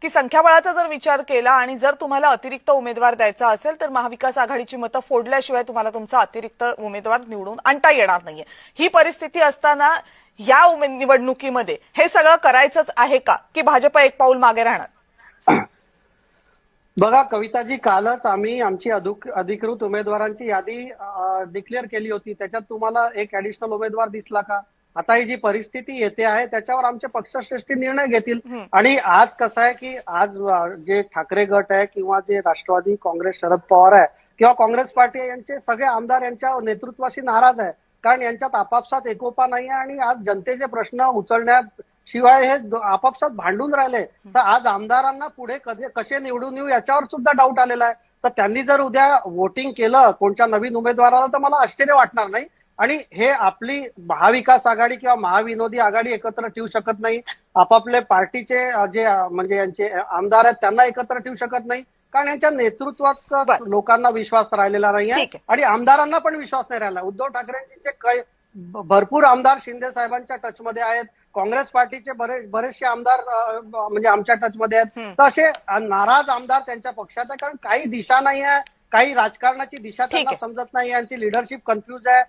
की संख्याबळाचा जर विचार केला आणि जर तुम्हाला अतिरिक्त उमेदवार द्यायचा असेल तर महाविकास आघाडीची मतं फोडल्याशिवाय तुम्हाला तुमचा अतिरिक्त उमेदवार निवडून आणता येणार नाहीये। ही परिस्थिती असताना या निवडणुकीमध्ये हे सगळं करायचंच आहे का की भाजप एक पाऊल मागे राहणार? बघा कविताजी, कालच आम्ही आमची अधिकृत उमेदवारांची यादी डिक्लेअर केली होती। त्याच्यात तुम्हाला एक ऍडिशनल उमेदवार दिसला का? आता ही जी परिस्थिती येते आहे त्याच्यावर आमचे पक्षश्रेष्ठी निर्णय घेतील। आणि आज कसं आहे की आज जे ठाकरे गट आहे किंवा जे राष्ट्रवादी काँग्रेस शरद पवार आहे किंवा काँग्रेस पार्टी यांचे सगळे आमदार यांच्या नेतृत्वाशी नाराज आहे, कारण यांच्यात आपापसात एकोपा नाही आहे आणि आज जनतेचे प्रश्न उचलण्याशिवाय हे आपापसात भांडून राहिले। तर आज आमदारांना पुढे कसे निवडून येऊ याच्यावर सुद्धा डाऊट आलेला आहे। तर त्यांनी जर उद्या वोटिंग केलं कोणत्या नवीन उमेदवाराला तर मला आश्चर्य वाटणार नाही। आणि हे आपली महाविकास आघाडी किंवा महाविनोदी आघाडी एकत्र ठेवू शकत नाही, आपापले पार्टीचे जे म्हणजे यांचे आमदार आहेत त्यांना एकत्र ठेवू शकत नाही, कारण यांच्या नेतृत्वात लोकांना विश्वास राहिलेला नाहीये आणि आमदारांना पण विश्वास नाही राहिला। उद्धव ठाकरेंचे भरपूर आमदार शिंदे साहेबांच्या टचमध्ये आहेत, काँग्रेस पार्टीचे बरेचसे आमदार म्हणजे आमच्या टचमध्ये आहेत। तर असे नाराज आमदार त्यांच्या पक्षात आहे, कारण काही दिशा नाही आहे, काही राजकारणाची दिशा त्यांना समजत नाही, यांची लिडरशिप कन्फ्युज आहे।